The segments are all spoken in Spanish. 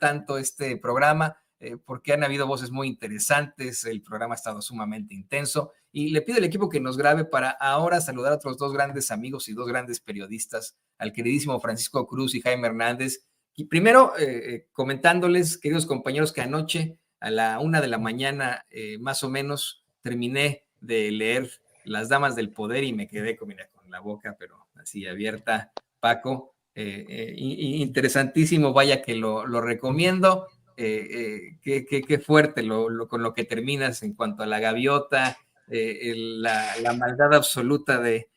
tanto este programa, porque han habido voces muy interesantes, el programa ha estado sumamente intenso, y le pido al equipo que nos grabe para ahora saludar a otros dos grandes amigos y dos grandes periodistas, al queridísimo Francisco Cruz y Jaime Hernández. Y primero, comentándoles, queridos compañeros, que anoche a la 1 de la mañana, más o menos, terminé de leer Las Damas del Poder y me quedé con la boca, pero así abierta, Paco. Interesantísimo, vaya que lo recomiendo. Qué fuerte con lo que terminas en cuanto a la gaviota, la maldad absoluta de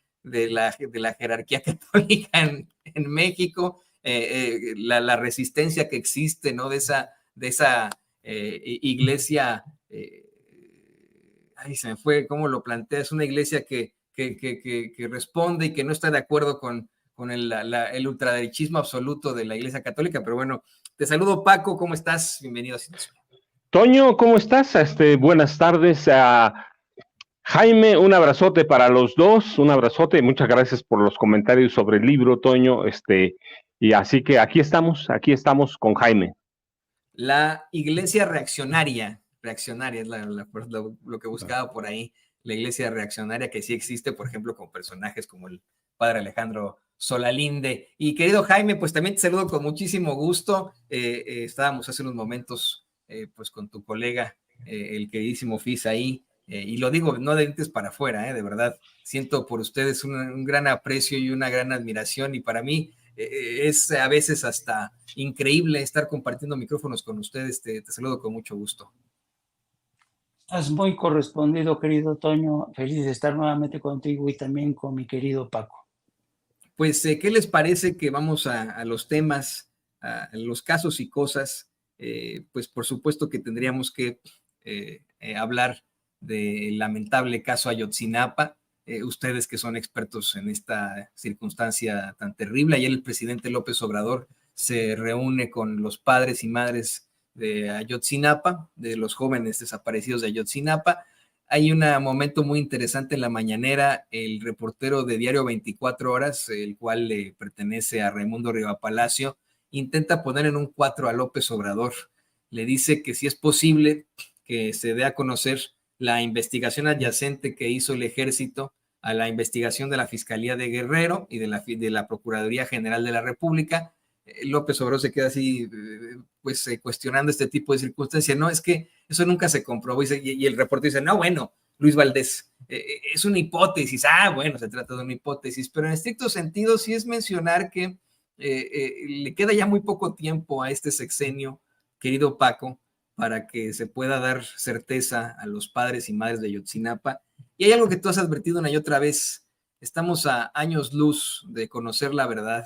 la jerarquía católica en México, la resistencia que existe, ¿no? de esa iglesia, ay, se me fue cómo lo plantea, es una iglesia que responde y que no está de acuerdo con el ultraderechismo absoluto de la Iglesia Católica. Pero bueno, te saludo, Paco, ¿cómo estás? Bienvenido a Cinesio. Toño, ¿cómo estás? Buenas tardes. Jaime, un abrazote para los dos, un abrazote, muchas gracias por los comentarios sobre el libro, Toño, y así que aquí estamos con Jaime. La Iglesia reaccionaria es lo que buscaba por ahí, la Iglesia reaccionaria, que sí existe, por ejemplo, con personajes como el padre Alejandro Solalinde. Y querido Jaime, pues también te saludo con muchísimo gusto. Estábamos hace unos momentos pues con tu colega, el queridísimo Fis ahí, y lo digo no de dientes para afuera, de verdad, siento por ustedes un gran aprecio y una gran admiración, y para mí es a veces hasta increíble estar compartiendo micrófonos con ustedes. Te saludo con mucho gusto. Estás muy correspondido, querido Toño. Feliz de estar nuevamente contigo y también con mi querido Paco. Pues, ¿qué les parece que vamos a los temas, a los casos y cosas? Pues por supuesto que tendríamos que hablar del lamentable caso Ayotzinapa. Ustedes que son expertos en esta circunstancia tan terrible. Ayer el presidente López Obrador se reúne con los padres y madres de Ayotzinapa, de los jóvenes desaparecidos de Ayotzinapa. Hay un momento muy interesante en la mañanera. El reportero de Diario 24 Horas, el cual le pertenece a Raimundo Rivapalacio, intenta poner en un 4 a López Obrador. Le dice que si es posible que se dé a conocer la investigación adyacente que hizo el ejército a la investigación de la Fiscalía de Guerrero y de la Procuraduría General de la República. López Obrador se queda así, pues cuestionando este tipo de circunstancias. No, es que eso nunca se comprobó. Y el reportero dice, no, bueno, Luis Valdés, es una hipótesis. Bueno, se trata de una hipótesis, pero en estricto sentido sí es mencionar que le queda ya muy poco tiempo a este sexenio, querido Paco, para que se pueda dar certeza a los padres y madres de Ayotzinapa. Y hay algo que tú has advertido una y otra vez. Estamos a años luz de conocer la verdad.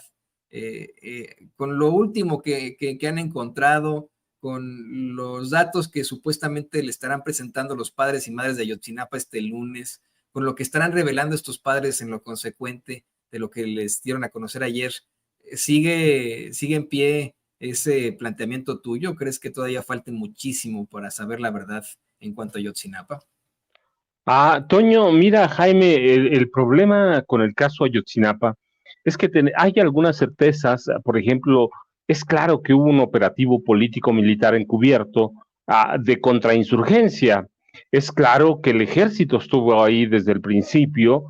Con lo último que han encontrado, con los datos que supuestamente le estarán presentando los padres y madres de Ayotzinapa este lunes, con lo que estarán revelando estos padres en lo consecuente de lo que les dieron a conocer ayer, ¿sigue en pie ese planteamiento tuyo? ¿Crees que todavía falte muchísimo para saber la verdad en cuanto a Ayotzinapa? Toño, mira, Jaime, el problema con el caso Ayotzinapa es que hay algunas certezas. Por ejemplo, es claro que hubo un operativo político-militar encubierto de contrainsurgencia. Es claro que el ejército estuvo ahí desde el principio,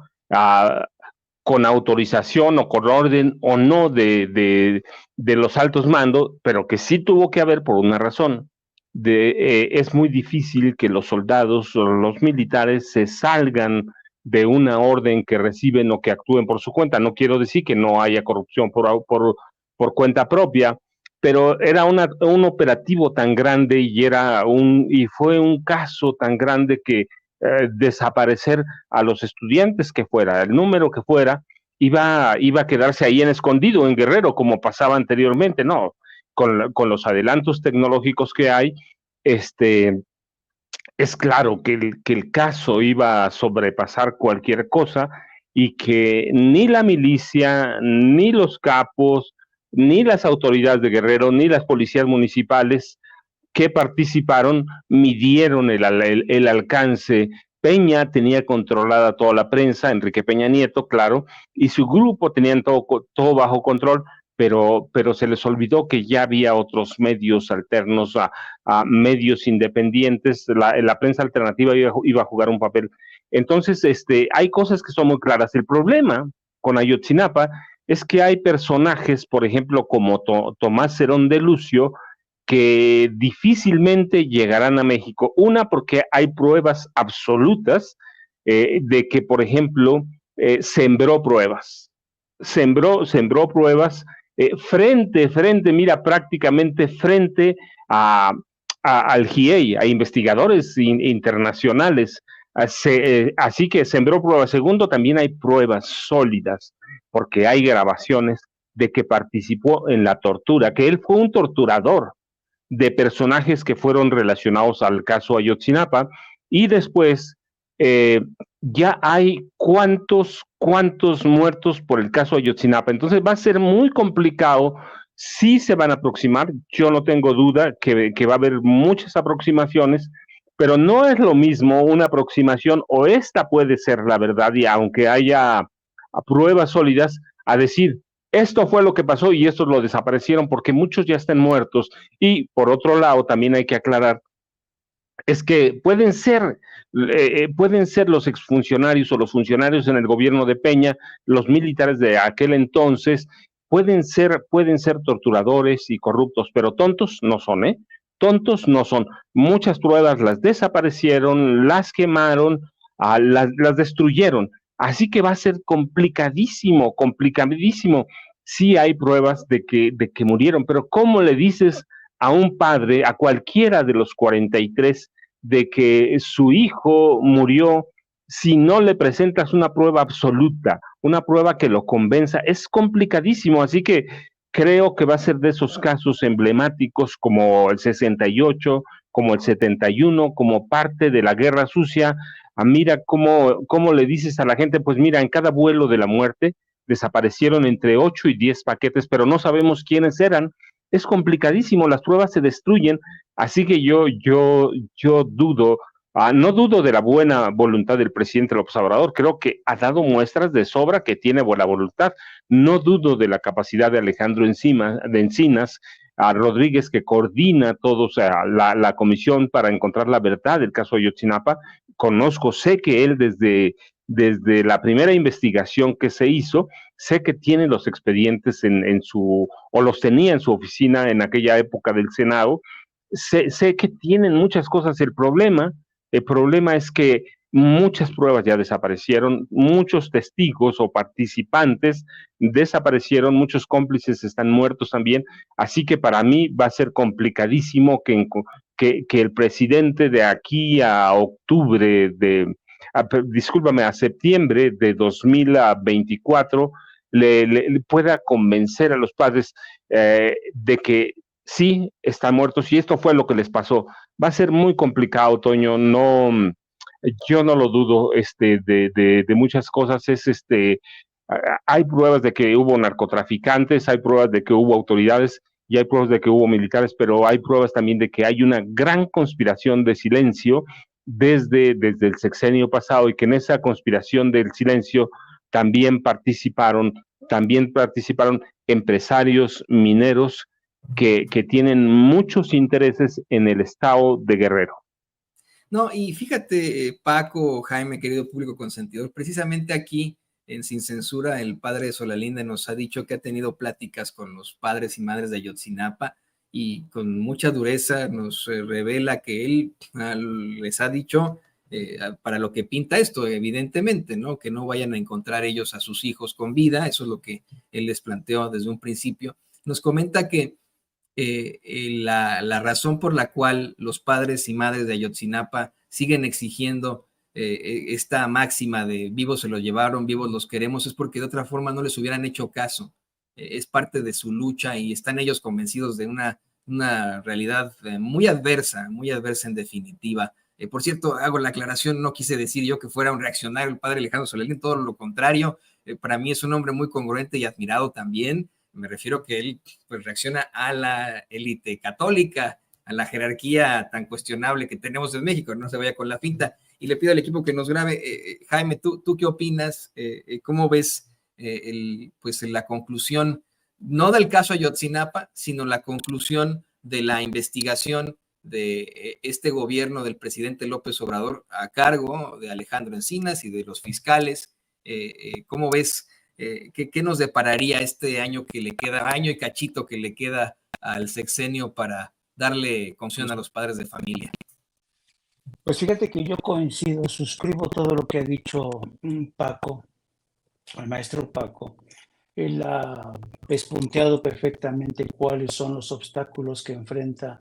con autorización o con orden o no de los altos mandos, pero que sí tuvo que haber por una razón. Es muy difícil que los soldados o los militares se salgan de una orden que reciben o que actúen por su cuenta. No quiero decir que no haya corrupción por cuenta propia, pero era un operativo tan grande y fue un caso tan grande que desaparecer a los estudiantes que fuera, el número que fuera, iba a quedarse ahí en escondido en Guerrero, como pasaba anteriormente. No, con los adelantos tecnológicos que hay, es claro que el caso iba a sobrepasar cualquier cosa y que ni la milicia, ni los capos, ni las autoridades de Guerrero, ni las policías municipales que participaron midieron el alcance. Peña tenía controlada toda la prensa, Enrique Peña Nieto, claro, y su grupo tenían todo bajo control, pero se les olvidó que ya había otros medios alternos, a medios independientes, la prensa alternativa iba a jugar un papel. Entonces, hay cosas que son muy claras. El problema con Ayotzinapa es que hay personajes, por ejemplo, como Tomás Cerón de Lucio, que difícilmente llegarán a México. Una, porque hay pruebas absolutas de que, por ejemplo, sembró pruebas. Sembró pruebas mira, prácticamente frente al GIEI, a investigadores internacionales. Así que sembró pruebas. Segundo, también hay pruebas sólidas, porque hay grabaciones de que participó en la tortura, que él fue un torturador de personajes que fueron relacionados al caso Ayotzinapa, y después eh, ya hay cuántos muertos por el caso Ayotzinapa. Entonces va a ser muy complicado. Sí se van a aproximar, yo no tengo duda que va a haber muchas aproximaciones, pero no es lo mismo una aproximación, o esta puede ser la verdad, y aunque haya pruebas sólidas, a decir, esto fue lo que pasó y estos lo desaparecieron porque muchos ya están muertos. Y por otro lado, también hay que aclarar, es que pueden ser los exfuncionarios o los funcionarios en el gobierno de Peña, los militares de aquel entonces, pueden ser torturadores y corruptos, pero tontos no son, ¿eh? Tontos no son. Muchas pruebas las desaparecieron, las quemaron, las destruyeron. Así que va a ser complicadísimo, complicadísimo. Sí hay pruebas de que murieron, pero ¿cómo le dices a un padre, a cualquiera de los 43, de que su hijo murió si no le presentas una prueba absoluta, una prueba que lo convenza? Es complicadísimo, así que creo que va a ser de esos casos emblemáticos como el 68, como el 71, como parte de la guerra sucia. Mira cómo le dices a la gente, pues mira, en cada vuelo de la muerte desaparecieron entre 8 y 10 paquetes, pero no sabemos quiénes eran. Es complicadísimo, las pruebas se destruyen, así que yo dudo, no dudo de la buena voluntad del presidente López Obrador, creo que ha dado muestras de sobra que tiene buena voluntad. No dudo de la capacidad de Alejandro Encinas, a Rodríguez, que coordina todos, la comisión para encontrar la verdad del caso Ayotzinapa. Sé que él desde la primera investigación que se hizo, sé que tiene los expedientes o los tenía en su oficina en aquella época del Senado. Sé que tienen muchas cosas. El problema es que muchas pruebas ya desaparecieron, muchos testigos o participantes desaparecieron, muchos cómplices están muertos también, así que para mí va a ser complicadísimo que el presidente de aquí a octubre a septiembre de 2024 le pueda convencer a los padres de que sí están muertos y esto fue lo que les pasó. Va a ser muy complicado, Toño. No, yo no lo dudo de muchas cosas. Hay pruebas de que hubo narcotraficantes, hay pruebas de que hubo autoridades y hay pruebas de que hubo militares, pero hay pruebas también de que hay una gran conspiración de silencio desde el sexenio pasado, y que en esa conspiración del silencio también participaron empresarios mineros que tienen muchos intereses en el estado de Guerrero. No, y fíjate, Paco, Jaime, querido público consentidor, precisamente aquí en Sin Censura, el padre de Solalinde nos ha dicho que ha tenido pláticas con los padres y madres de Ayotzinapa, y con mucha dureza nos revela que él les ha dicho para lo que pinta esto, evidentemente, ¿no? Que no vayan a encontrar ellos a sus hijos con vida. Eso es lo que él les planteó desde un principio. Nos comenta que la razón por la cual los padres y madres de Ayotzinapa siguen exigiendo esta máxima de vivos se los llevaron, vivos los queremos, es porque de otra forma no les hubieran hecho caso. Es parte de su lucha, y están ellos convencidos de una realidad muy adversa en definitiva. Por cierto, hago la aclaración, no quise decir yo que fuera un reaccionario el padre Alejandro Solalinde, todo lo contrario. Para mí es un hombre muy congruente y admirado también. Me refiero que él pues reacciona a la élite católica, a la jerarquía tan cuestionable que tenemos en México, no se vaya con la finta. Y le pido al equipo que nos grabe. Jaime, ¿tú qué opinas? ¿Cómo ves pues la conclusión no del caso Ayotzinapa, sino la conclusión de la investigación de este gobierno del presidente López Obrador a cargo de Alejandro Encinas y de los fiscales. ¿Cómo ves? ¿Qué nos depararía este año que le queda, año y cachito que le queda al sexenio para darle concesión a los padres de familia? Pues fíjate que yo coincido, suscribo todo lo que ha dicho Paco, el maestro Paco. Él ha despunteado perfectamente cuáles son los obstáculos que enfrenta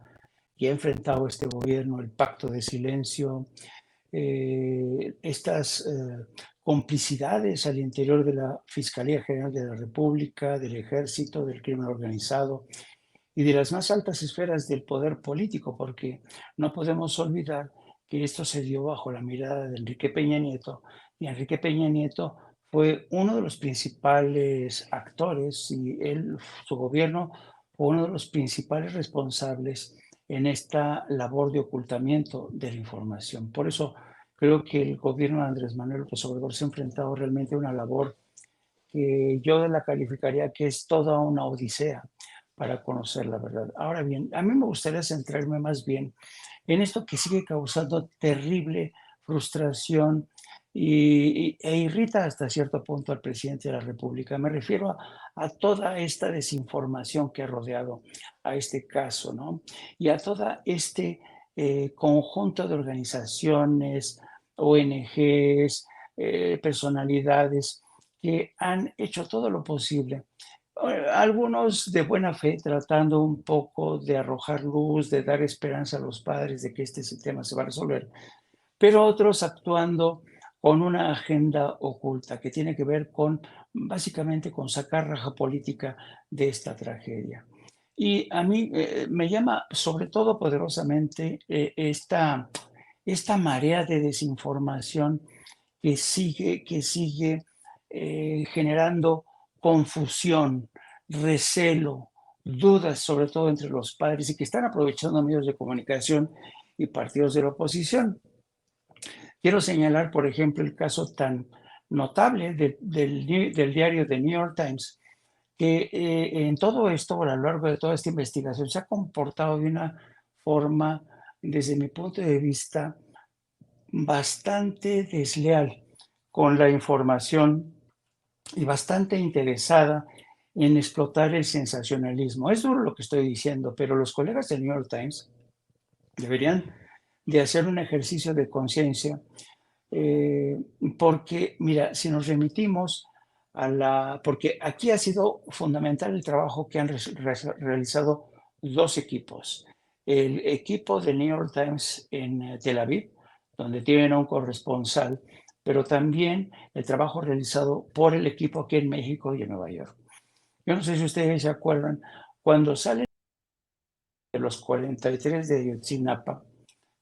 y ha enfrentado este gobierno, el pacto de silencio, estas complicidades al interior de la Fiscalía General de la República, del Ejército, del crimen organizado y de las más altas esferas del poder político, porque no podemos olvidar que esto se dio bajo la mirada de Enrique Peña Nieto, y Enrique Peña Nieto fue uno de los principales actores y su gobierno fue uno de los principales responsables en esta labor de ocultamiento de la información. Por eso creo que el gobierno de Andrés Manuel López Obrador se ha enfrentado realmente a una labor que yo la calificaría que es toda una odisea para conocer la verdad. Ahora bien, a mí me gustaría centrarme más bien en esto que sigue causando terrible frustración e irrita hasta cierto punto al presidente de la República. Me refiero a toda esta desinformación que ha rodeado a este caso, ¿no? Y a toda este conjunto de organizaciones, ONGs, personalidades que han hecho todo lo posible. Algunos de buena fe tratando un poco de arrojar luz, de dar esperanza a los padres de que este tema se va a resolver, pero otros actuando con una agenda oculta que tiene que ver con, básicamente, con sacar raja política de esta tragedia. Y a mí me llama sobre todo poderosamente esta marea de desinformación que sigue generando confusión, recelo, dudas, sobre todo entre los padres, y que están aprovechando medios de comunicación y partidos de la oposición. Quiero señalar, por ejemplo, el caso tan notable del diario The New York Times, que en todo esto, a lo largo de toda esta investigación, se ha comportado de una forma, desde mi punto de vista, bastante desleal con la información y bastante interesada en explotar el sensacionalismo. Es duro lo que estoy diciendo, pero los colegas del New York Times deberían de hacer un ejercicio de conciencia, porque, mira, si nos remitimos porque aquí ha sido fundamental el trabajo que han realizado dos equipos. El equipo del New York Times en Tel Aviv, donde tienen a un corresponsal, pero también el trabajo realizado por el equipo aquí en México y en Nueva York. Yo no sé si ustedes se acuerdan, cuando salen de los 43 de Ayotzinapa,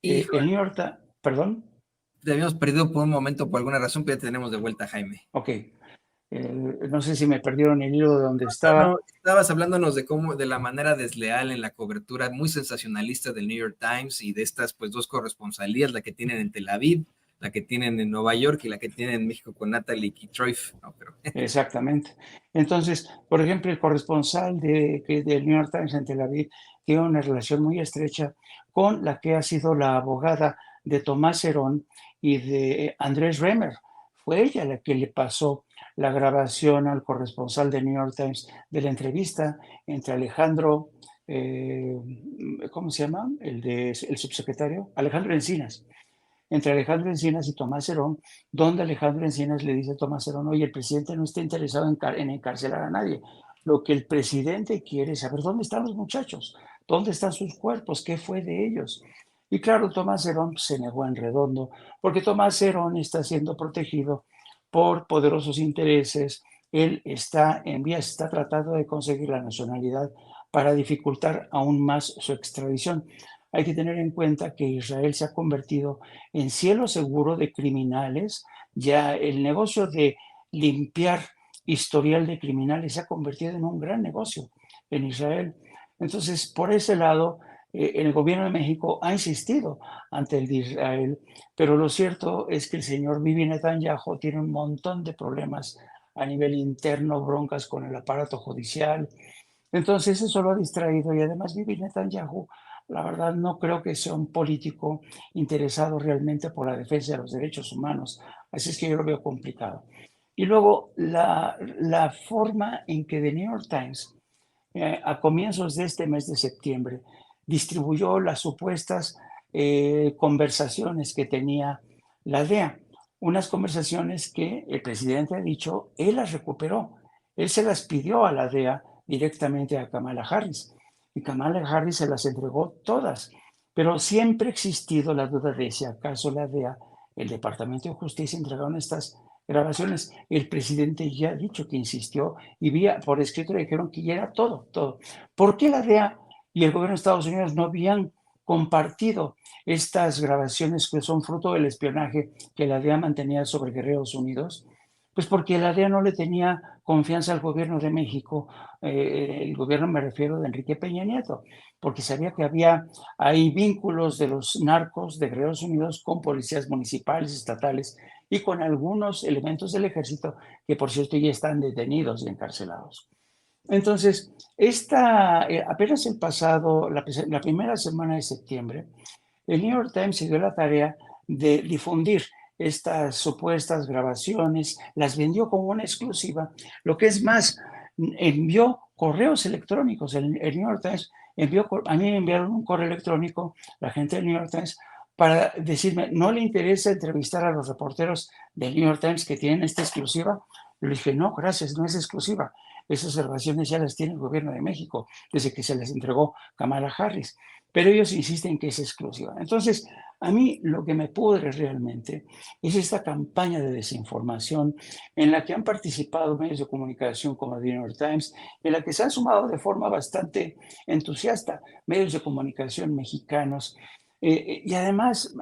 el New York Times, perdón. Te habíamos perdido por un momento por alguna razón, pero ya tenemos de vuelta, Jaime. Ok. No sé si me perdieron el hilo de donde estaba. No, estabas hablándonos de cómo, de la manera desleal en la cobertura muy sensacionalista del New York Times y de estas pues dos corresponsalías, la que tienen en Tel Aviv, la que tienen en Nueva York y la que tienen en México con Natalie Kitroif. No, pero... Exactamente. Entonces, por ejemplo, el corresponsal del New York Times en Tel Aviv tiene una relación muy estrecha con la que ha sido la abogada de Tomás Herón y de Andrés Remer. Fue ella la que le pasó la grabación al corresponsal de New York Times de la entrevista entre Alejandro, ¿cómo se llama? El subsecretario, Alejandro Encinas. Entre Alejandro Encinas y Tomás Herón, donde Alejandro Encinas le dice a Tomás Herón: oye, el presidente no está interesado en encarcelar a nadie. Lo que el presidente quiere es saber dónde están los muchachos, dónde están sus cuerpos, qué fue de ellos. Y claro, Tomás Herón se negó en redondo, porque Tomás Herón está siendo protegido por poderosos intereses. Él está en vías, está tratando de conseguir la nacionalidad para dificultar aún más su extradición. Hay que tener en cuenta que Israel se ha convertido en cielo seguro de criminales. Ya el negocio de limpiar historial de criminales se ha convertido en un gran negocio en Israel. Entonces, por ese lado, el gobierno de México ha insistido ante el de Israel, pero lo cierto es que el señor Bibi Netanyahu tiene un montón de problemas a nivel interno, broncas con el aparato judicial. Entonces eso lo ha distraído y además Bibi Netanyahu, la verdad no creo que sea un político interesado realmente por la defensa de los derechos humanos, así es que yo lo veo complicado. Y luego la forma en que The New York Times a comienzos de este mes de septiembre distribuyó las supuestas conversaciones que tenía la DEA, unas conversaciones que el presidente ha dicho, él las recuperó, él se las pidió a la DEA directamente a Kamala Harris y Kamala Harris se las entregó todas, pero siempre ha existido la duda de si acaso la DEA, el Departamento de Justicia, entregaron estas grabaciones. El presidente ya ha dicho que insistió y vía por escrito le dijeron que ya era todo, todo. ¿Por qué la DEA y el gobierno de Estados Unidos no habían compartido estas grabaciones que son fruto del espionaje que la DEA mantenía sobre Guerreros Unidos? Pues porque la DEA no le tenía confianza al gobierno de México, el gobierno me refiero de Enrique Peña Nieto, porque sabía que hay vínculos de los narcos de Guerreros Unidos con policías municipales, estatales y con algunos elementos del ejército que por cierto ya están detenidos y encarcelados. Entonces, apenas la primera semana de septiembre, el New York Times se dio la tarea de difundir estas supuestas grabaciones, las vendió como una exclusiva. Lo que es más, envió correos electrónicos. El New York Times a mí me enviaron un correo electrónico, la gente del New York Times, para decirme, ¿no le interesa entrevistar a los reporteros del New York Times que tienen esta exclusiva? Le dije, no, gracias, no es exclusiva. Esas grabaciones ya las tiene el gobierno de México desde que se les entregó Kamala Harris, pero ellos insisten que es exclusiva. Entonces, a mí lo que me pudre realmente es esta campaña de desinformación en la que han participado medios de comunicación como The New York Times, en la que se han sumado de forma bastante entusiasta medios de comunicación mexicanos. Y además,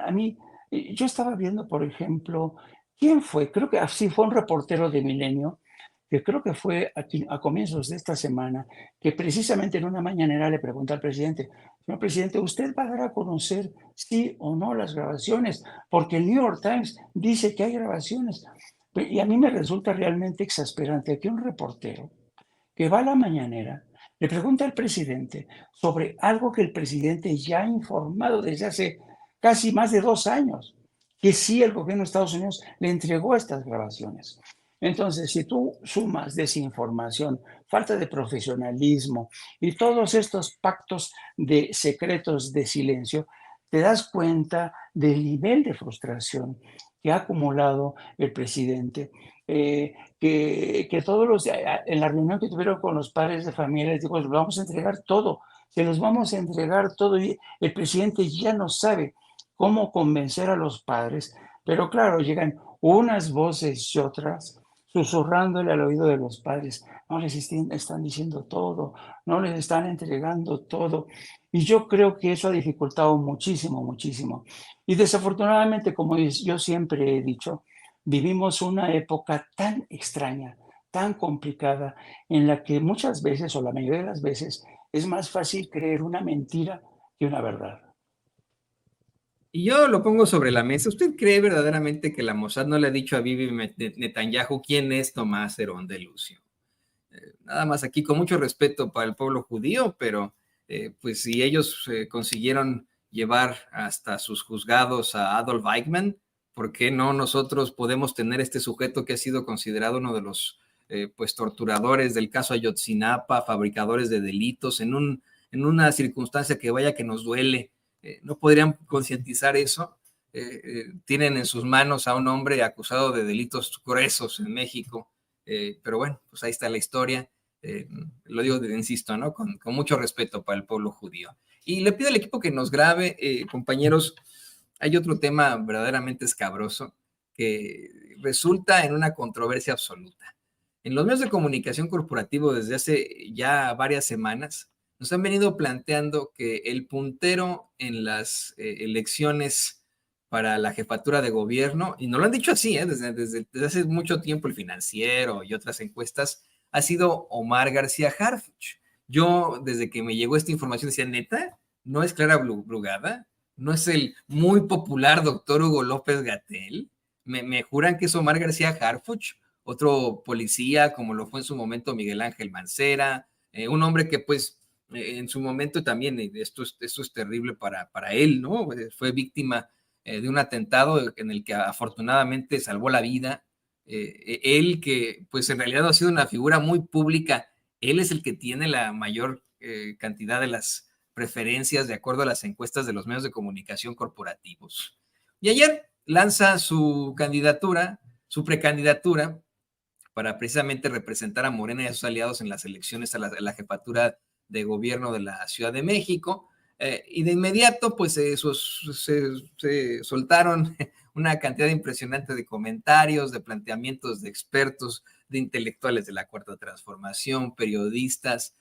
yo estaba viendo, por ejemplo, ¿quién fue? Creo que así fue un reportero de Milenio, que creo que fue a comienzos de esta semana, que precisamente en una mañanera le pregunta al presidente, señor presidente, ¿usted va a dar a conocer sí o no las grabaciones? Porque el New York Times dice que hay grabaciones. Y a mí me resulta realmente exasperante que un reportero que va a la mañanera le pregunta al presidente sobre algo que el presidente ya ha informado desde hace casi más de 2 años, que sí el gobierno de Estados Unidos le entregó estas grabaciones. Entonces, si tú sumas desinformación, falta de profesionalismo y todos estos pactos de secretos de silencio, te das cuenta del nivel de frustración que ha acumulado el presidente, que todos en la reunión que tuvieron con los padres de familia, les digo, les vamos a entregar todo, se los vamos a entregar todo y el presidente ya no sabe cómo convencer a los padres, pero claro, llegan unas voces y otras susurrándole al oído de los padres, no les están diciendo todo, no les están entregando todo. Y yo creo que eso ha dificultado muchísimo, muchísimo. Y desafortunadamente, como yo siempre he dicho, vivimos una época tan extraña, tan complicada, en la que muchas veces, o la mayoría de las veces, es más fácil creer una mentira que una verdad. Y yo lo pongo sobre la mesa. ¿Usted cree verdaderamente que la Mossad no le ha dicho a Bibi Netanyahu quién es Tomás Herón de Lucio? Nada más aquí, con mucho respeto para el pueblo judío, pero pues si ellos consiguieron llevar hasta sus juzgados a Adolf Eichmann, ¿por qué no nosotros podemos tener este sujeto que ha sido considerado uno de los pues torturadores del caso Ayotzinapa, fabricadores de delitos, en una circunstancia que vaya que nos duele? ¿No podrían concientizar eso? Tienen en sus manos a un hombre acusado de delitos gruesos en México, pero bueno, pues ahí está la historia. Lo digo, insisto, ¿no? Con mucho respeto para el pueblo judío. Y le pido al equipo que nos grabe, compañeros, hay otro tema verdaderamente escabroso que resulta en una controversia absoluta. En los medios de comunicación corporativo desde hace ya varias semanas nos han venido planteando que el puntero en las elecciones para la jefatura de gobierno, y nos lo han dicho así, desde hace mucho tiempo, el Financiero y otras encuestas, ha sido Omar García Harfuch. Yo, desde que me llegó esta información, decía, neta, no es Clara Brugada, no es el muy popular doctor Hugo López-Gatell, me juran que es Omar García Harfuch, otro policía, como lo fue en su momento Miguel Ángel Mancera, un hombre que pues en su momento también, esto es terrible para él, ¿no? Fue víctima de un atentado en el que afortunadamente salvó la vida. Él que pues en realidad ha sido una figura muy pública, él es el que tiene la mayor cantidad de las preferencias de acuerdo a las encuestas de los medios de comunicación corporativos. Y ayer lanza su candidatura, su precandidatura, para precisamente representar a Morena y a sus aliados en las elecciones a la jefatura de gobierno de la Ciudad de México. Y de inmediato, pues se soltaron una cantidad impresionante de comentarios, de planteamientos de expertos, de intelectuales de la Cuarta Transformación, periodistas,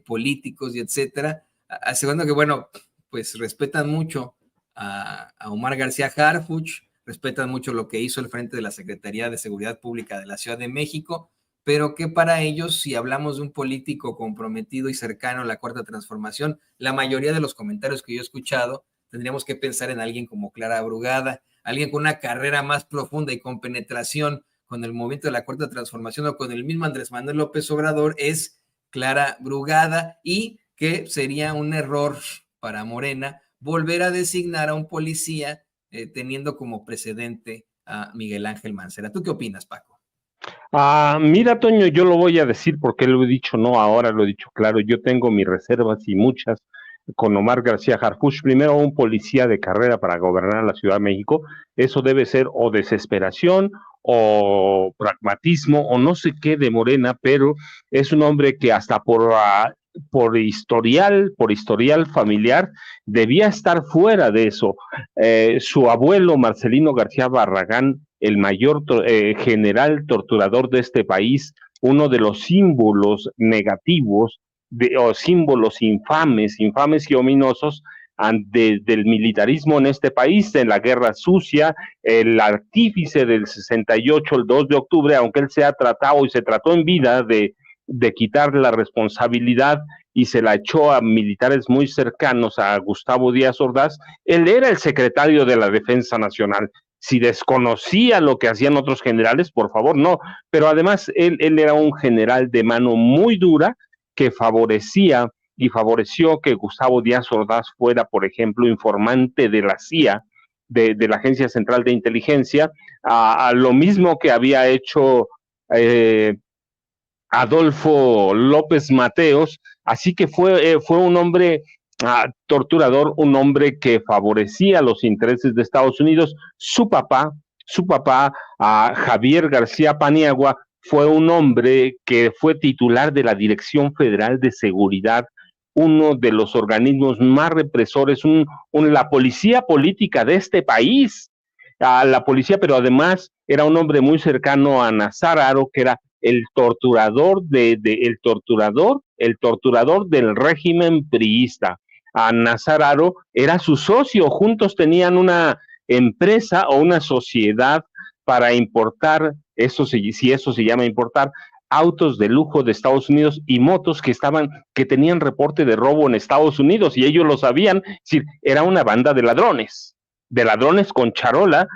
políticos y etcétera, asegurando que, bueno, pues respetan mucho a Omar García Harfuch, respetan mucho lo que hizo el frente de la Secretaría de Seguridad Pública de la Ciudad de México, pero que para ellos, si hablamos de un político comprometido y cercano a la Cuarta Transformación, la mayoría de los comentarios que yo he escuchado, tendríamos que pensar en alguien como Clara Brugada, alguien con una carrera más profunda y con penetración con el movimiento de la Cuarta Transformación o con el mismo Andrés Manuel López Obrador, es Clara Brugada, y que sería un error para Morena volver a designar a un policía teniendo como precedente a Miguel Ángel Mancera. ¿Tú qué opinas, Paco? Mira, Toño, yo lo voy a decir porque lo he dicho, no ahora, lo he dicho claro, yo tengo mis reservas y muchas con Omar García Harfuch. Primero, un policía de carrera para gobernar la Ciudad de México, eso debe ser o desesperación o pragmatismo o no sé qué de Morena, pero es un hombre que hasta por historial familiar debía estar fuera de eso. Su abuelo Marcelino García Barragán, el mayor general torturador de este país, uno de los símbolos negativos o símbolos infames y ominosos del militarismo en este país, en la guerra sucia, el artífice del 68, el 2 de octubre, aunque él se ha tratado y se trató en vida de quitar la responsabilidad y se la echó a militares muy cercanos a Gustavo Díaz Ordaz, él era el secretario de la Defensa Nacional. Si desconocía lo que hacían otros generales, por favor, no. Pero además, él era un general de mano muy dura que favorecía y favoreció que Gustavo Díaz Ordaz fuera, por ejemplo, informante de la CIA, de la Agencia Central de Inteligencia, a lo mismo que había hecho Adolfo López Mateos. Así que fue un hombre torturador, un hombre que favorecía los intereses de Estados Unidos. Su papá, Javier García Paniagua, fue un hombre que fue titular de la Dirección Federal de Seguridad, uno de los organismos más represores, la policía política de este país, la policía, pero además era un hombre muy cercano a Nazar Haro, que era el torturador del régimen priista. A Nazar Haro era su socio, juntos tenían una empresa o una sociedad para importar, si eso se llama importar, autos de lujo de Estados Unidos y motos que tenían reporte de robo en Estados Unidos, y ellos lo sabían. Es decir, era una banda de ladrones con charola.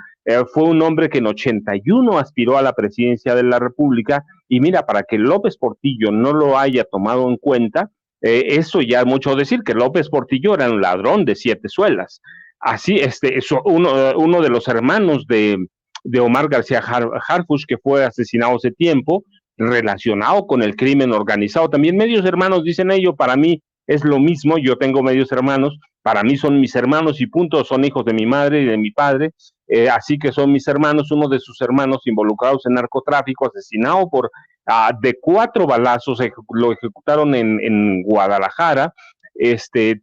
Fue un hombre que en 81 aspiró a la presidencia de la República, y mira, para que López Portillo no lo haya tomado en cuenta, eso ya es mucho decir, que López Portillo era un ladrón de 7 suelas. Así, uno de los hermanos de Omar García Harfuch, que fue asesinado hace tiempo, relacionado con el crimen organizado. También medios hermanos, dicen ellos. Para mí es lo mismo, yo tengo medios hermanos, para mí son mis hermanos y punto, son hijos de mi madre y de mi padre, así que son mis hermanos. Uno de sus hermanos involucrados en narcotráfico, asesinado de 4 balazos, lo ejecutaron en Guadalajara.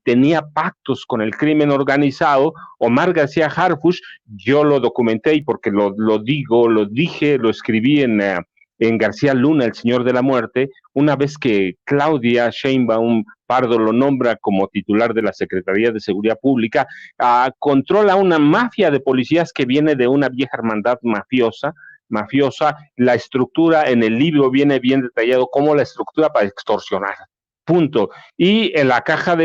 Tenía pactos con el crimen organizado. Omar García Harfuch, yo lo documenté, y porque lo escribí en García Luna, El Señor de la Muerte, una vez que Claudia Sheinbaum Pardo lo nombra como titular de la Secretaría de Seguridad Pública, controla una mafia de policías que viene de una vieja hermandad mafiosa. La estructura en el libro viene bien detallado como la estructura para extorsionar, punto. Y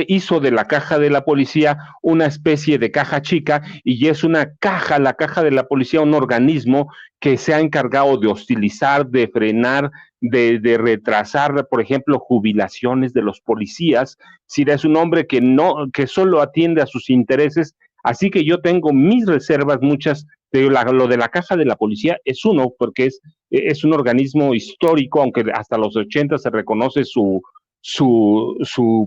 hizo de la caja de la policía una especie de caja chica, y es una caja, la caja de la policía, un organismo que se ha encargado de hostilizar, de frenar, de retrasar, por ejemplo, jubilaciones de los policías. Si es un hombre que solo atiende a sus intereses. Así que yo tengo mis reservas, muchas. Lo de la caja de la policía es uno, porque es un organismo histórico, aunque hasta los 80 se reconoce su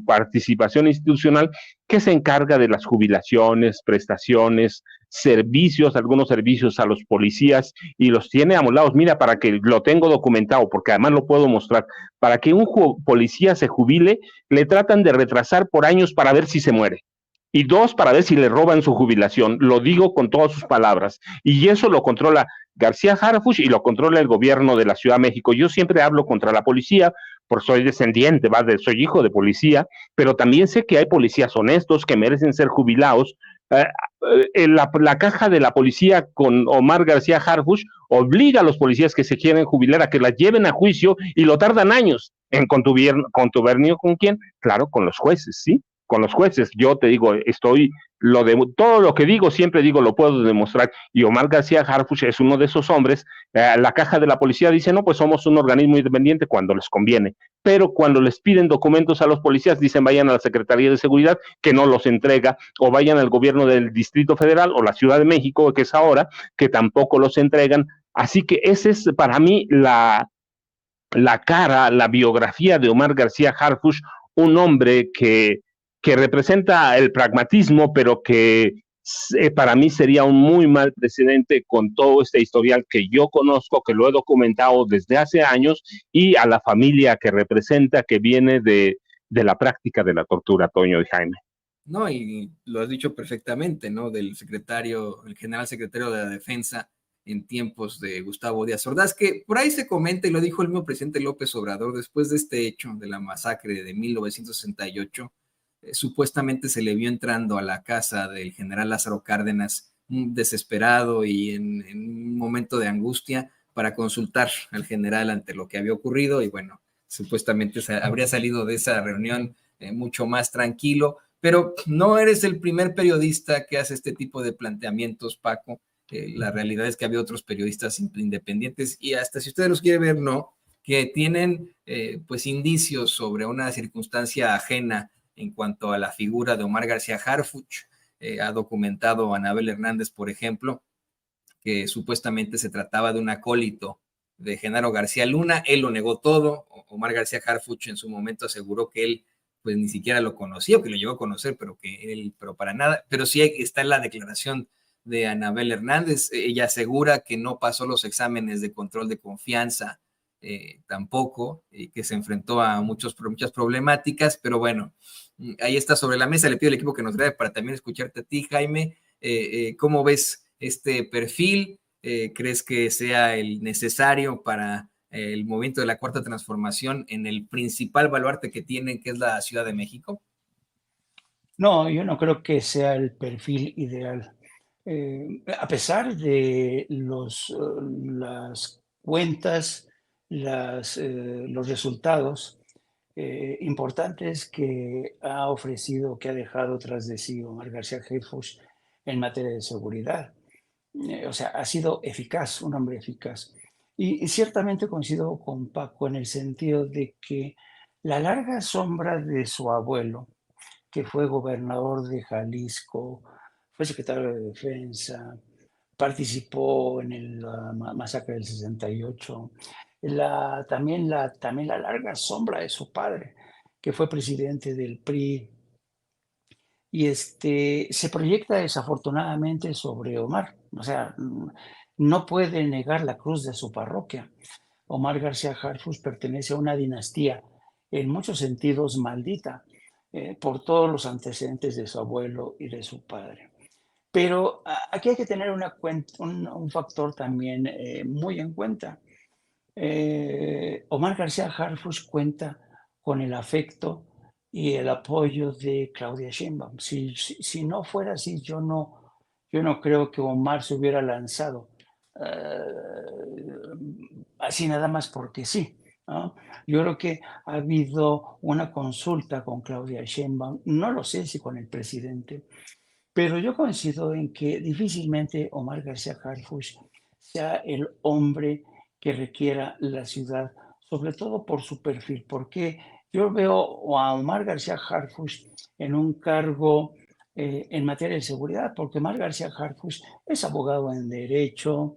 participación institucional, que se encarga de las jubilaciones, prestaciones, servicios, algunos servicios a los policías, y los tiene amolados. Mira, para que lo tengo documentado, porque además lo puedo mostrar, para que un policía se jubile, le tratan de retrasar por años para ver si se muere. Y dos, para ver si le roban su jubilación. Lo digo con todas sus palabras. Y eso lo controla García Harfuch y lo controla el gobierno de la Ciudad de México. Yo siempre hablo contra la policía, porque soy descendiente, soy hijo de policía, pero también sé que hay policías honestos que merecen ser jubilados. La caja de la policía con Omar García Harfuch obliga a los policías que se quieren jubilar a que la lleven a juicio, y lo tardan años en contubernio. ¿Con quién? Claro, con los jueces, ¿sí? Con los jueces. Yo te digo, todo lo que digo, siempre digo, lo puedo demostrar. Y Omar García Harfuch es uno de esos hombres. La caja de la policía dice, no, pues somos un organismo independiente cuando les conviene. Pero cuando les piden documentos a los policías, dicen, vayan a la Secretaría de Seguridad, que no los entrega, o vayan al gobierno del Distrito Federal o la Ciudad de México, que es ahora, que tampoco los entregan. Así que ese es para mí la cara, la biografía de Omar García Harfuch, un hombre que representa el pragmatismo, pero que para mí sería un muy mal precedente con todo este historial que yo conozco, que lo he documentado desde hace años, y a la familia que representa, que viene de la práctica de la tortura, Toño y Jaime. No, y lo has dicho perfectamente, ¿no? Del secretario, el general secretario de la Defensa en tiempos de Gustavo Díaz Ordaz, que por ahí se comenta, y lo dijo el mismo presidente López Obrador, después de este hecho de la masacre de 1968, supuestamente se le vio entrando a la casa del general Lázaro Cárdenas, desesperado y en un momento de angustia, para consultar al general ante lo que había ocurrido, y bueno, supuestamente habría salido de esa reunión mucho más tranquilo. Pero no eres el primer periodista que hace este tipo de planteamientos, Paco. La realidad es que había otros periodistas independientes, y hasta si ustedes los quieren ver, no, que tienen pues indicios sobre una circunstancia ajena en cuanto a la figura de Omar García Harfuch. Ha documentado Anabel Hernández, por ejemplo, que supuestamente se trataba de un acólito de Genaro García Luna. Él lo negó todo. Omar García Harfuch en su momento aseguró que él pues ni siquiera lo conocía, o que lo llegó a conocer, pero para nada. Pero sí está en la declaración de Anabel Hernández. Ella asegura que no pasó los exámenes de control de confianza tampoco, que se enfrentó a muchas problemáticas, pero bueno, ahí está sobre la mesa. Le pido al equipo que nos grabe para también escucharte a ti, Jaime. ¿Cómo ves este perfil? ¿Crees que sea el necesario para el movimiento de la Cuarta Transformación en el principal baluarte que tienen, que es la Ciudad de México? No, yo no creo que sea el perfil ideal. A pesar de las cuentas, los resultados importantes que ha ofrecido, que ha dejado tras de sí Omar García Harfuch en materia de seguridad. O sea, ha sido eficaz, un hombre eficaz. Y ciertamente coincido con Paco en el sentido de que la larga sombra de su abuelo, que fue gobernador de Jalisco, fue secretario de Defensa, participó en la masacre del 68, también la larga sombra de su padre, que fue presidente del PRI, y se proyecta desafortunadamente sobre Omar. O sea, no puede negar la cruz de su parroquia. Omar García Harfuch pertenece a una dinastía en muchos sentidos maldita por todos los antecedentes de su abuelo y de su padre. Pero aquí hay que tener un factor también muy en cuenta. Omar García Harfuch cuenta con el afecto y el apoyo de Claudia Sheinbaum. Si no fuera así, yo no creo que Omar se hubiera lanzado así nada más porque sí. ¿no? Yo creo que ha habido una consulta con Claudia Sheinbaum, no lo sé si con el presidente, pero yo coincido en que difícilmente Omar García Harfuch sea el hombre que requiera la ciudad, sobre todo por su perfil, porque yo veo a Omar García Harfuch en un cargo en materia de seguridad, porque Omar García Harfuch es abogado en derecho,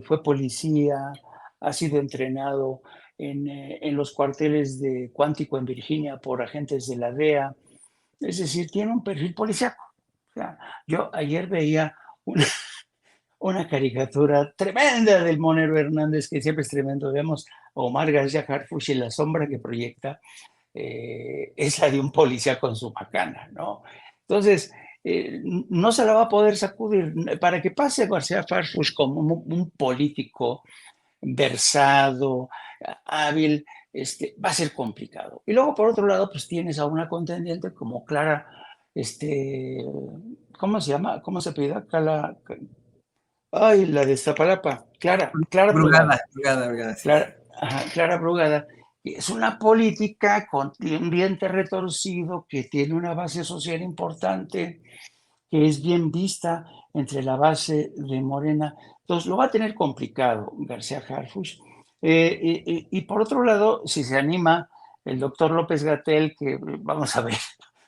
fue policía, ha sido entrenado en los cuarteles de Cuántico en Virginia por agentes de la DEA, es decir, tiene un perfil policíaco. O sea, yo ayer veía una, una caricatura tremenda del Monero Hernández, que siempre es tremendo. Vemos a Omar García Harfuch y la sombra que proyecta es la de un policía con su macana, ¿no? Entonces, no se la va a poder sacudir. Para que pase García Harfuch como un político versado, hábil, va a ser complicado. Y luego, por otro lado, pues tienes a una contendiente como Clara, ¿cómo se llama? ¿Cómo se apellida? Ay, la de Iztapalapa, Clara Brugada, Brugada. Brugada, Brugada, sí. Clara Brugada, que es una política con un diente retorcido, que tiene una base social importante, que es bien vista entre la base de Morena. Entonces, lo va a tener complicado García Harfuch. Y por otro lado, si se anima el doctor López-Gatell, que vamos a ver,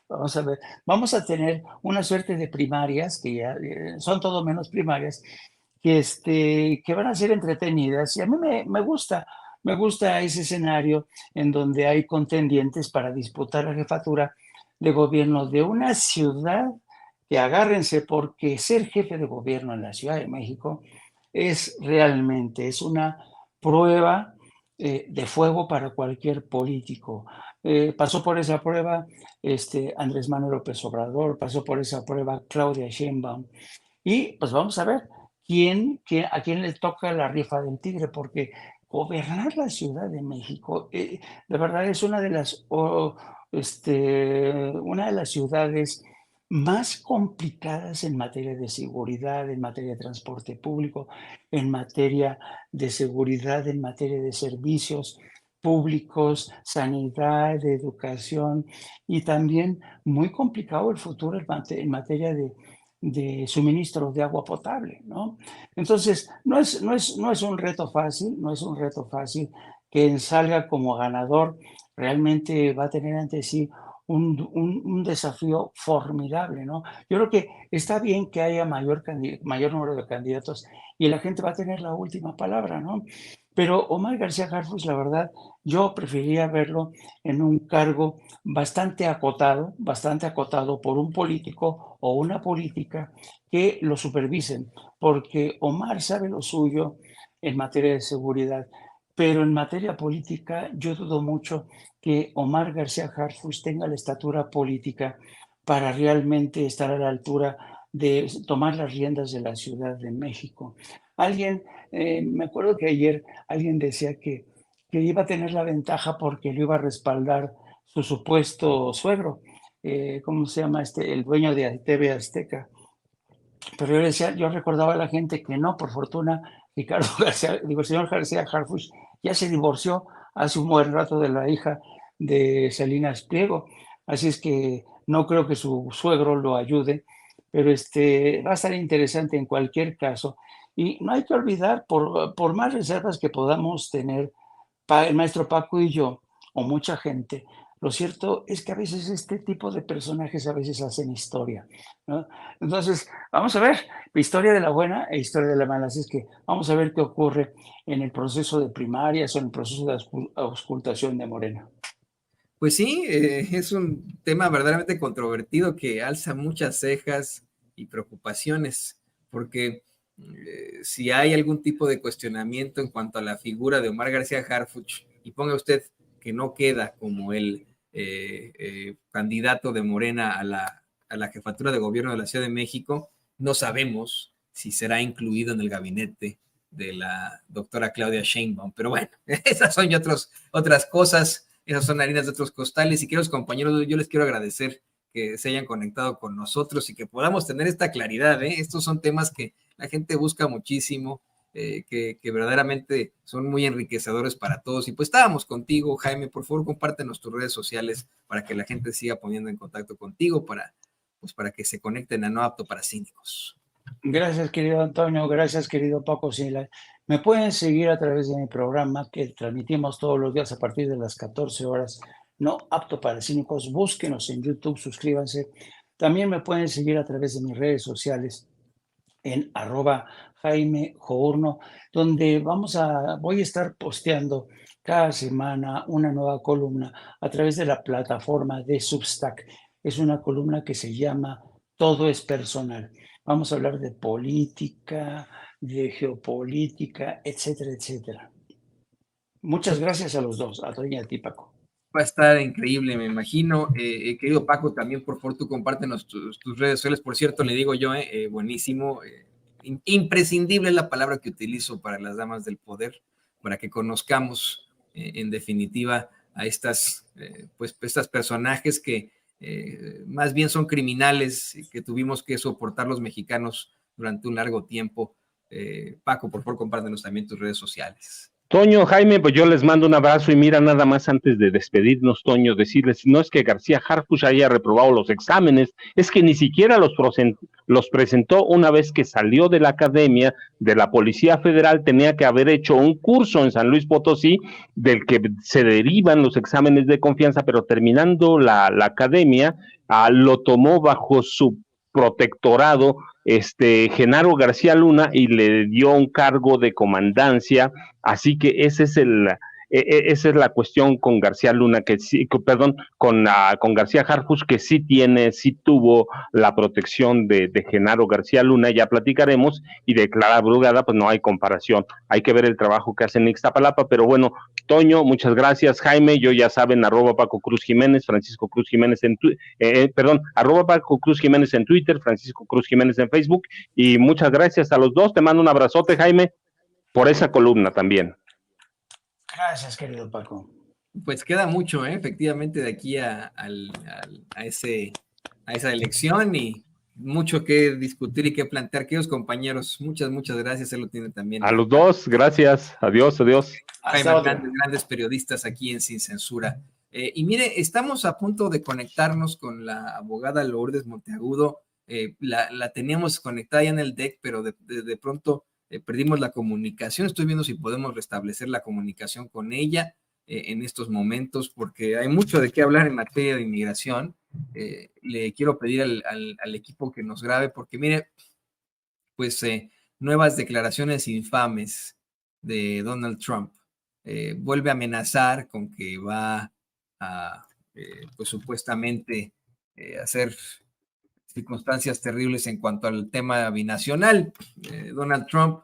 vamos a ver, vamos a tener una suerte de primarias, que ya son todo menos primarias, que van a ser entretenidas. Y a mí me gusta ese escenario en donde hay contendientes para disputar la jefatura de gobierno de una ciudad que, agárrense, porque ser jefe de gobierno en la Ciudad de México es realmente, es una prueba de fuego para cualquier político. Pasó por esa prueba Andrés Manuel López Obrador, pasó por esa prueba Claudia Sheinbaum, y pues vamos a ver a quién le toca la rifa del tigre, porque gobernar la Ciudad de México, de verdad es una de las ciudades más complicadas en materia de seguridad, en materia de transporte público, en materia de seguridad, en materia de servicios públicos, sanidad, de educación, y también muy complicado el futuro en materia de suministro de agua potable, ¿no? Entonces, no es un reto fácil, no es un reto fácil. Quien salga como ganador realmente va a tener ante sí un desafío formidable, ¿no? Yo creo que está bien que haya mayor número de candidatos y la gente va a tener la última palabra, ¿no? Pero Omar García Harfuch, la verdad, yo preferiría verlo en un cargo bastante acotado por un político o una política que lo supervisen, porque Omar sabe lo suyo en materia de seguridad, pero en materia política yo dudo mucho que Omar García Harfuch tenga la estatura política para realmente estar a la altura de tomar las riendas de la Ciudad de México. Me acuerdo que ayer alguien decía que iba a tener la ventaja porque lo iba a respaldar su supuesto suegro, ¿cómo se llama el dueño de TV Azteca? Pero yo recordaba a la gente que no, por fortuna, Ricardo García, digo, el señor García Harfuch ya se divorció hace un buen rato de la hija de Salinas Pliego, así es que no creo que su suegro lo ayude, pero va a estar interesante en cualquier caso. Y no hay que olvidar, por más reservas que podamos tener, el maestro Paco y yo, o mucha gente, lo cierto es que a veces este tipo de personajes a veces hacen historia, ¿no? Entonces, vamos a ver, historia de la buena e historia de la mala. Así es que vamos a ver qué ocurre en el proceso de primarias o en el proceso de auscultación de Morena. Pues sí, es un tema verdaderamente controvertido que alza muchas cejas y preocupaciones, porque si hay algún tipo de cuestionamiento en cuanto a la figura de Omar García Harfuch, y ponga usted que no queda como el candidato de Morena a la jefatura de gobierno de la Ciudad de México, no sabemos si será incluido en el gabinete de la doctora Claudia Sheinbaum, pero bueno, esas son otras cosas. Esas son harinas de otros costales. Y queridos compañeros, yo les quiero agradecer que se hayan conectado con nosotros y que podamos tener esta claridad, ¿eh? Estos son temas que la gente busca muchísimo que verdaderamente son muy enriquecedores para todos. Y pues estábamos contigo, Jaime. Por favor, compártenos tus redes sociales para que la gente siga poniendo en contacto contigo, para que se conecten a No Apto para Cínicos. Gracias, querido Antonio. Gracias, querido Paco Sila. Me pueden seguir a través de mi programa que transmitimos todos los días a partir de las 14 horas. No Apto para Cínicos. Búsquenos en YouTube, suscríbanse. También me pueden seguir a través de mis redes sociales en @Jaime Journo, donde voy a estar posteando cada semana una nueva columna a través de la plataforma de Substack. Es una columna que se llama Todo es Personal. Vamos a hablar de política, de geopolítica, etcétera, etcétera. Muchas gracias a los dos, a Toña y a ti, Paco. Va a estar increíble, me imagino. Querido Paco, también por favor tú compártenos tus redes sociales. Por cierto, le digo yo, buenísimo. Imprescindible es la palabra que utilizo para las damas del poder, para que conozcamos en definitiva a estas personajes que más bien son criminales que tuvimos que soportar los mexicanos durante un largo tiempo. Paco, por favor, compártenos también tus redes sociales. Toño, Jaime, pues yo les mando un abrazo y mira, nada más antes de despedirnos, Toño, decirles, no es que García Harfuch haya reprobado los exámenes, es que ni siquiera los presentó una vez que salió de la academia de la Policía Federal. Tenía que haber hecho un curso en San Luis Potosí del que se derivan los exámenes de confianza, pero terminando la academia, lo tomó bajo su protectorado Genaro García Luna y le dio un cargo de comandancia. Así que esa es la cuestión con García Luna, con García Harfuch, que sí tuvo la protección de Genaro García Luna. Ya platicaremos, y de Clara Brugada pues no hay comparación. Hay que ver el trabajo que hacen en Ixtapalapa, pero bueno, Toño, muchas gracias. Jaime, yo ya saben, @Paco Cruz Jiménez, Francisco Cruz Jiménez @Paco Cruz Jiménez en Twitter, Francisco Cruz Jiménez en Facebook, y muchas gracias a los dos. Te mando un abrazote, Jaime, por esa columna también. Gracias, querido Paco. Pues queda mucho, efectivamente, de aquí a esa elección, y mucho que discutir y que plantear. Queridos compañeros, muchas gracias. Él lo tiene también. A los dos, gracias. Adiós. Jaime, grandes periodistas aquí en Sin Censura. Y mire, estamos a punto de conectarnos con la abogada Lourdes Monteagudo. La teníamos conectada ya en el deck, pero de pronto perdimos la comunicación. Estoy viendo si podemos restablecer la comunicación con ella en estos momentos, porque hay mucho de qué hablar en materia de inmigración. Le quiero pedir al equipo que nos grabe, porque mire, pues nuevas declaraciones infames de Donald Trump. Vuelve a amenazar con que va a, pues supuestamente, hacer circunstancias terribles en cuanto al tema binacional. Donald Trump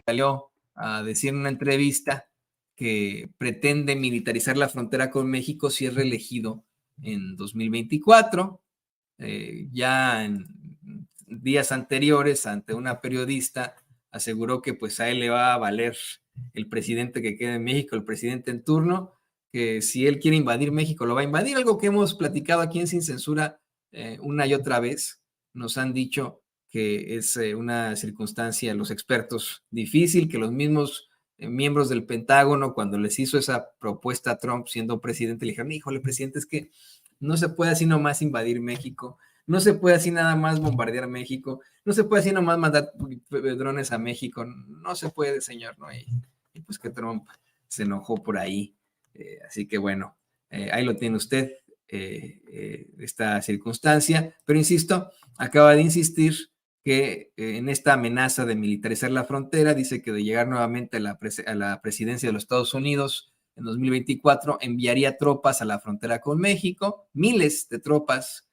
salió a decir en una entrevista que pretende militarizar la frontera con México si es reelegido en 2024. Ya en días anteriores, ante una periodista, aseguró que pues a él le va a valer el presidente que quede en México, el presidente en turno, que si él quiere invadir México lo va a invadir. Algo que hemos platicado aquí en Sin Censura una y otra vez. Nos han dicho que es una circunstancia, los expertos, difícil, que los mismos miembros del Pentágono, cuando les hizo esa propuesta a Trump siendo presidente, le dijeron: híjole, presidente, es que no se puede así nomás invadir México, no se puede así nada más bombardear México, no se puede así nomás mandar drones a México, no se puede, señor, ¿no? Y pues que Trump se enojó por ahí. Así que bueno, ahí lo tiene usted, esta circunstancia, pero insisto, acaba de insistir que en esta amenaza de militarizar la frontera, dice que de llegar nuevamente a la presidencia de los Estados Unidos en 2024, enviaría tropas a la frontera con México, miles de tropas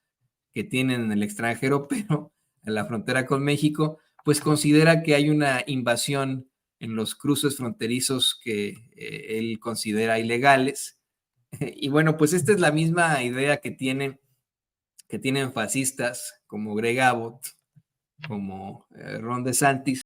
que tienen en el extranjero, pero a la frontera con México, pues considera que hay una invasión en los cruces fronterizos que él considera ilegales. Y bueno, pues esta es la misma idea que tienen fascistas como Greg Abbott, como Ron DeSantis,